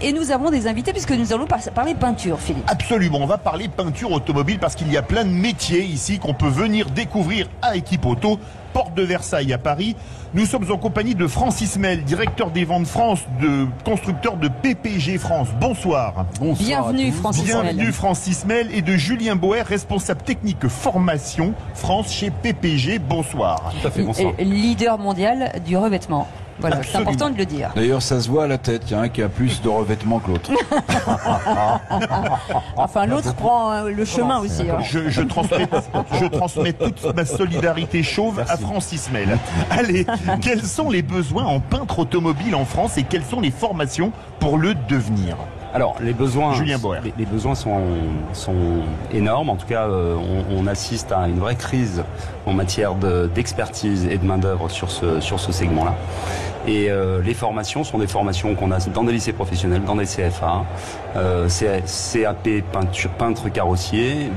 Et nous avons des invités puisque nous allons parler peinture, Philippe. Absolument, on va parler peinture automobile parce qu'il y a plein de métiers ici qu'on peut venir découvrir à Équipe Auto, porte de Versailles à Paris. Nous sommes en compagnie de Francis Mel, directeur des ventes France, de constructeur de PPG France. Bonsoir. Bonsoir. Bienvenue Francis Mel. Bienvenue Francis Mel et de Julien Boer, responsable technique formation France chez PPG. Bonsoir. Tout à fait, bonsoir. Et leader mondial du revêtement. Voilà, c'est important de le dire. D'ailleurs, ça se voit à la tête, il y en a un qui a plus de revêtements que l'autre. Enfin, l'autre prend le chemin aussi. Hein. Je transmets toute ma solidarité chauve à Francis Mel. Allez, quels sont les besoins en peintre automobile en France et quelles sont les formations pour le devenir? Alors, les besoins, Julien Boer. les besoins sont énormes. En tout cas, on assiste à une vraie crise en matière d'expertise et de main-d'œuvre sur ce segment-là. Et les formations sont des formations qu'on a dans des lycées professionnels, dans des CFA, CAP peintre carrossier,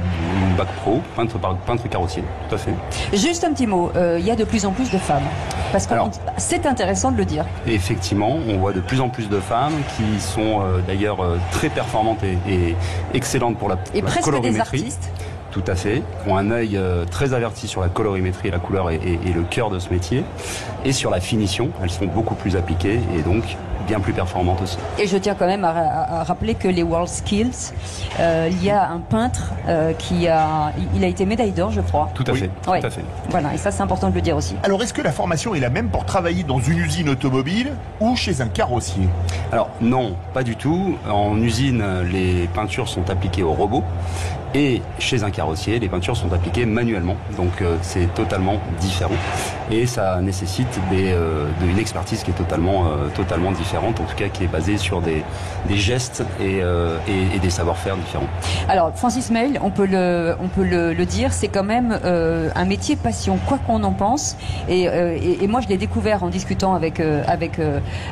bac pro, peintre carrossier, tout à fait. Juste un petit mot, il y a de plus en plus de femmes. Parce que c'est intéressant de le dire. Et effectivement, on voit de plus en plus de femmes qui sont d'ailleurs très performantes et excellentes pour la presque colorimétrie. des artistes. Tout à fait, qui ont un œil très averti sur la colorimétrie, la couleur et le cœur de ce métier. Et sur la finition, elles sont beaucoup plus appliquées et donc bien plus performantes aussi. Et je tiens quand même à rappeler que les World Skills, il y a un peintre il a été médaille d'or, je crois. Tout à fait, Ouais. tout à fait. Voilà, et ça c'est important de le dire aussi. Alors, est-ce que la formation est la même pour travailler dans une usine automobile ou chez un carrossier? Alors non, pas du tout. En usine, les peintures sont appliquées au robot. Et chez un carrossier, les peintures sont appliquées manuellement. Donc c'est totalement différent. Et ça nécessite une expertise qui est totalement différente, en tout cas qui est basée sur des gestes et des savoir-faire différents. Alors Francis Mel, on peut le dire, c'est quand même un métier passion, quoi qu'on en pense. Et moi je l'ai découvert en discutant avec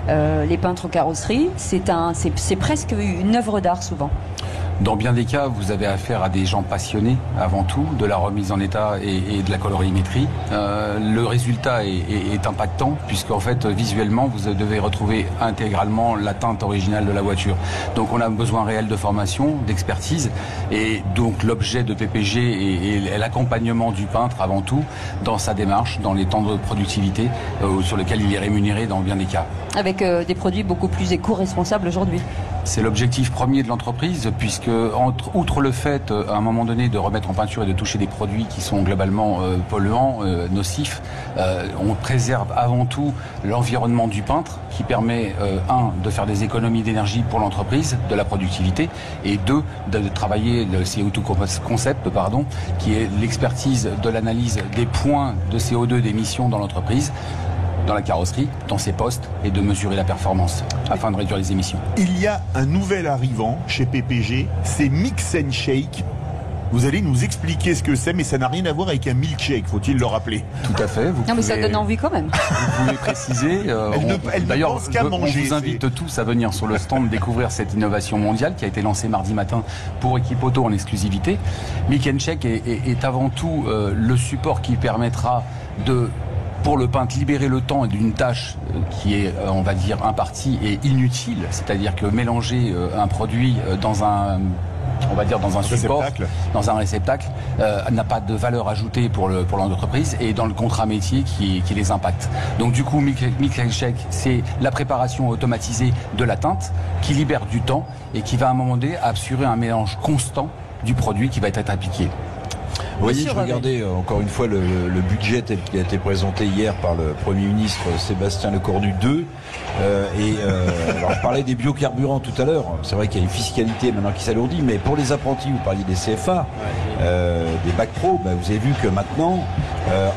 les peintres carrosserie. C'est presque une œuvre d'art souvent. Dans bien des cas, vous avez affaire à des gens passionnés avant tout de la remise en état et de la colorimétrie. Le résultat est impactant puisqu'en fait visuellement vous devez retrouver intégralement la teinte originale de la voiture. Donc on a besoin réel de formation, d'expertise et donc l'objet de PPG est l'accompagnement du peintre avant tout dans sa démarche, dans les temps de productivité sur lesquels il est rémunéré dans bien des cas. Avec des produits beaucoup plus éco-responsables aujourd'hui. C'est l'objectif premier de l'entreprise puisque outre le fait à un moment donné de remettre en peinture et de toucher des produits qui sont globalement polluants, nocifs, on préserve avant tout l'environnement du peintre qui permet de faire des économies d'énergie pour l'entreprise, de la productivité et de travailler le CO2 concept, qui est l'expertise de l'analyse des points de CO2 d'émission dans l'entreprise, dans la carrosserie, dans ses postes et de mesurer la performance afin de réduire les émissions. Il y a un nouvel arrivant chez PPG, c'est Mix & Shake. Vous allez nous expliquer ce que c'est, mais ça n'a rien à voir avec un milkshake, faut-il le rappeler? Tout à fait. Non, mais ça donne envie quand même. Vous pouvez préciser. D'ailleurs, on vous invite tous à venir sur le stand découvrir cette innovation mondiale qui a été lancée mardi matin pour Équipe Auto en exclusivité. Mix & Shake est avant tout le support qui permettra pour le peintre, libérer le temps d'une tâche qui est, on va dire, impartie et inutile. C'est-à-dire que mélanger un produit dans un support, dans un réceptacle, n'a pas de valeur ajoutée pour l'entreprise et dans le contrat métier qui les impacte. Donc du coup, Mix & Shake, c'est la préparation automatisée de la teinte qui libère du temps et qui va à un moment donné assurer un mélange constant du produit qui va être appliqué. Vous voyez, je regardais encore une fois le budget tel qu'il a été présenté hier par le Premier ministre Sébastien Lecornu II. Alors on parlait des biocarburants tout à l'heure. C'est vrai qu'il y a une fiscalité maintenant qui s'alourdit, mais pour les apprentis, vous parliez des CFA, des bacs pro, vous avez vu que maintenant,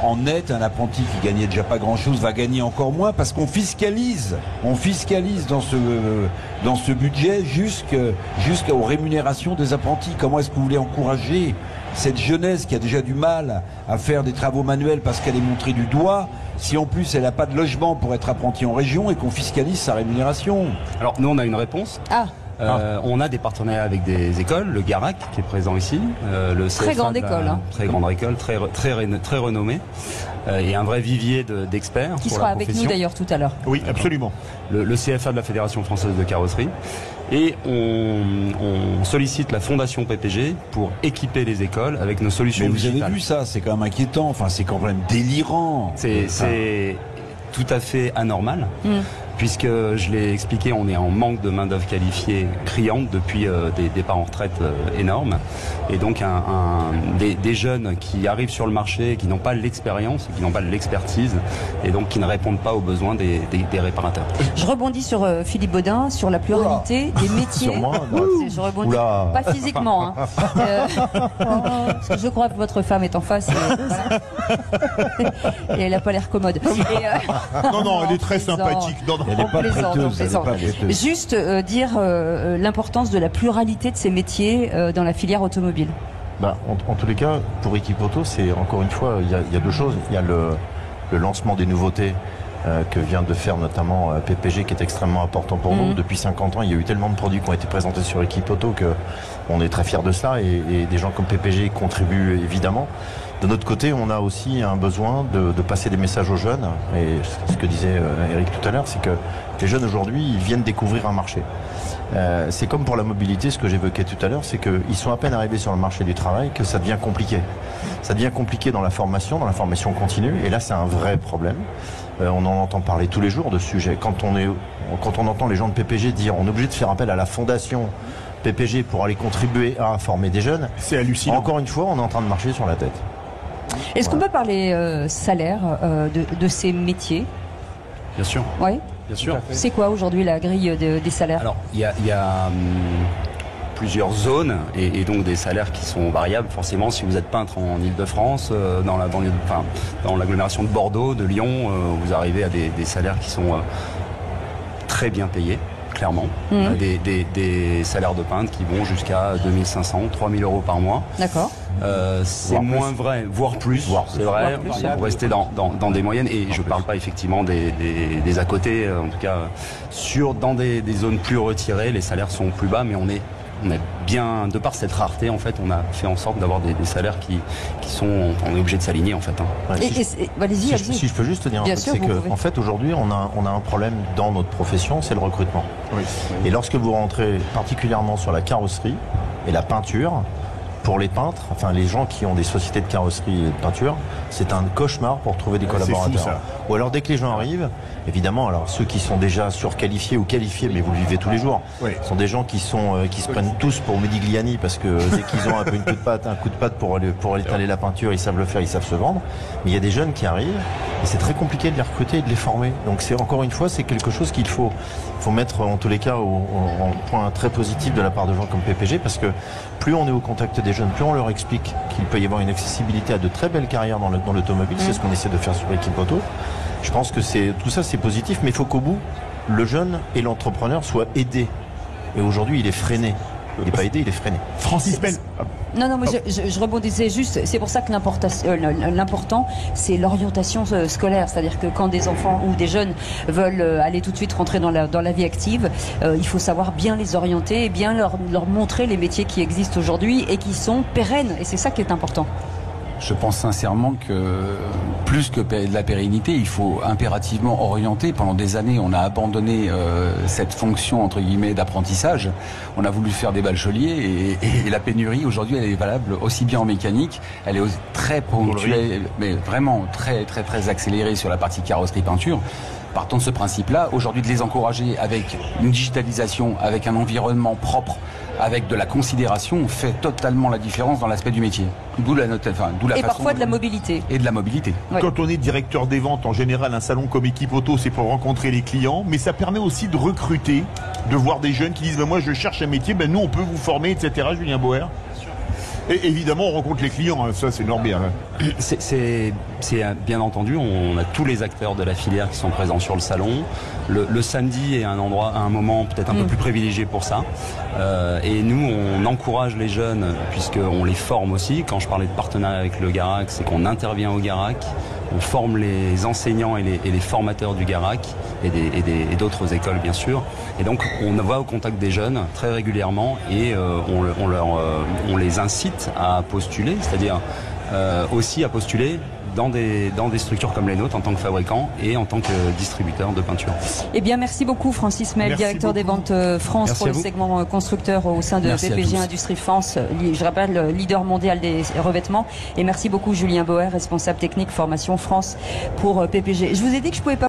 en net, un apprenti qui gagnait déjà pas grand-chose va gagner encore moins parce qu'on fiscalise. On fiscalise dans ce budget jusqu'aux rémunérations des apprentis. Comment est-ce que vous voulez encourager cette jeunesse qui a déjà du mal à faire des travaux manuels parce qu'elle est montrée du doigt, si en plus elle n'a pas de logement pour être apprentie en région et qu'on fiscalise sa rémunération? Alors nous on a une réponse. On a des partenariats avec des écoles, le Garac qui est présent ici, le CFA, très grande école, très grande école, très renommée, et un vrai vivier d'experts qui pour sera la avec profession. nous d'ailleurs tout à l'heure. Oui, absolument. Le CFA de la Fédération française de carrosserie. Et on sollicite la Fondation PPG pour équiper les écoles avec nos solutions digitales. Vous avez vu ça, c'est quand même inquiétant, enfin c'est quand même délirant. C'est tout à fait anormal. Puisque, je l'ai expliqué, on est en manque de main-d'œuvre qualifiée criante depuis des départs en retraite énormes. Et donc, des jeunes qui arrivent sur le marché, qui n'ont pas l'expérience, qui n'ont pas l'expertise, et donc qui ne répondent pas aux besoins des réparateurs. Je rebondis sur Philippe Baudin, sur la pluralité des métiers. Sur moi, je rebondis, pas physiquement. Parce que je crois que votre femme est en face et elle n'a pas l'air commode. Non, elle est très sympathique. Elle n'est pas prêteuse. Juste dire l'importance de la pluralité de ces métiers dans la filière automobile. En tous les cas, pour Équipe Auto, c'est encore une fois, il y a deux choses. Il y a le lancement des nouveautés que vient de faire notamment PPG, qui est extrêmement important pour nous. Depuis 50 ans, il y a eu tellement de produits qui ont été présentés sur Équipe Auto qu'on est très fiers de ça, et des gens comme PPG contribuent évidemment. De notre côté, on a aussi un besoin de passer des messages aux jeunes, et ce que disait Eric tout à l'heure, c'est que les jeunes aujourd'hui, ils viennent découvrir un marché. C'est comme pour la mobilité, ce que j'évoquais tout à l'heure, c'est qu'ils sont à peine arrivés sur le marché du travail que ça devient compliqué. Ça devient compliqué dans la formation continue, et là c'est un vrai problème. On en entend parler tous les jours de ce sujet. Quand on entend les gens de PPG dire on est obligé de faire appel à la fondation PPG pour aller contribuer à former des jeunes, c'est hallucinant. Encore une fois, on est en train de marcher sur la tête. Est-ce qu'on peut parler salaire de ces métiers? Bien sûr. Oui. Bien sûr. C'est quoi aujourd'hui la grille des salaires? Alors, il y a plusieurs zones et donc des salaires qui sont variables. Forcément, si vous êtes peintre en Ile-de-France, dans la banlieue, dans l'agglomération de Bordeaux, de Lyon, vous arrivez à des salaires qui sont très bien payés. Clairement, des salaires de peintre qui vont jusqu'à 2500, 3000 euros par mois. D'accord. C'est moins vrai, voire plus, c'est vrai, pour rester dans des moyennes, et je ne parle pas effectivement des à côté, en tout cas, dans des zones plus retirées, les salaires sont plus bas, mais on est bien, de par cette rareté, en fait, on a fait en sorte d'avoir des salaires qui sont, on est obligé de s'aligner, en fait. Allez-y. Si je peux juste te dire un truc, c'est que, en fait, aujourd'hui, on a un problème dans notre profession, c'est le recrutement. Oui. Et lorsque vous rentrez particulièrement sur la carrosserie et la peinture, pour les peintres, enfin les gens qui ont des sociétés de carrosserie et de peinture, c'est un cauchemar pour trouver des collaborateurs. Fou, ou alors dès que les gens arrivent, évidemment, alors ceux qui sont déjà surqualifiés ou qualifiés, mais vous le vivez tous les jours, sont des gens qui se prennent tous pour Modigliani parce que dès qu'ils ont un peu un coup de patte pour étaler la peinture, ils savent le faire, ils savent se vendre. Mais il y a des jeunes qui arrivent et c'est très compliqué de les recruter et de les former. Donc c'est encore une fois, c'est quelque chose qu'il faut mettre en tous les cas en point très positif de la part de gens comme PPG, parce que plus on est au contact des jeunes, plus on leur explique qu'il peut y avoir une accessibilité à de très belles carrières dans l'automobile. C'est ce qu'on essaie de faire sur Équipe Auto. Je pense que tout ça c'est positif, mais il faut qu'au bout, le jeune et l'entrepreneur soient aidés. Et aujourd'hui, il est freiné. Il n'est pas aidé, il est freiné. Francis Bell. Non, mais je rebondissais juste. C'est pour ça que l'important, c'est l'orientation scolaire. C'est-à-dire que quand des enfants ou des jeunes veulent aller tout de suite rentrer dans la vie active, il faut savoir bien les orienter et bien leur montrer les métiers qui existent aujourd'hui et qui sont pérennes. Et c'est ça qui est important. Je pense sincèrement que plus que de la pérennité, il faut impérativement orienter. Pendant des années, on a abandonné cette fonction entre guillemets d'apprentissage. On a voulu faire des bacheliers et la pénurie aujourd'hui, elle est valable aussi bien en mécanique. Elle est très ponctuelle, mais vraiment très très très accélérée sur la partie carrosserie peinture. Partant de ce principe-là, aujourd'hui de les encourager avec une digitalisation, avec un environnement propre, avec de la considération, on fait totalement la différence dans l'aspect du métier. D'où la et parfois de la mobilité. Et de la mobilité. Ouais. Quand on est directeur des ventes, en général, un salon comme Équipe Auto, c'est pour rencontrer les clients, mais ça permet aussi de recruter, de voir des jeunes qui disent moi je cherche un métier, nous on peut vous former, etc. Julien Bauer. Et évidemment, on rencontre les clients, ça c'est normal. C'est c'est bien entendu, on a tous les acteurs de la filière qui sont présents sur le salon. Le samedi est un moment peut-être un peu plus privilégié pour ça. Et nous, on encourage les jeunes puisqu'on les forme aussi. Quand je parlais de partenariat avec le Garac, c'est qu'on intervient au Garac. On forme les enseignants et les formateurs du Garac et d'autres écoles bien sûr. Et donc on va au contact des jeunes très régulièrement et on les incite à postuler, c'est-à-dire aussi à postuler dans des structures comme les nôtres en tant que fabricant et en tant que distributeur de peinture. Eh bien, merci beaucoup Francis Mel, directeur des ventes France pour le segment constructeur au sein de PPG Industrie France. Je rappelle, leader mondial des revêtements. Et merci beaucoup Julien Boer, responsable technique formation France pour PPG. Je vous ai dit que je pouvais pas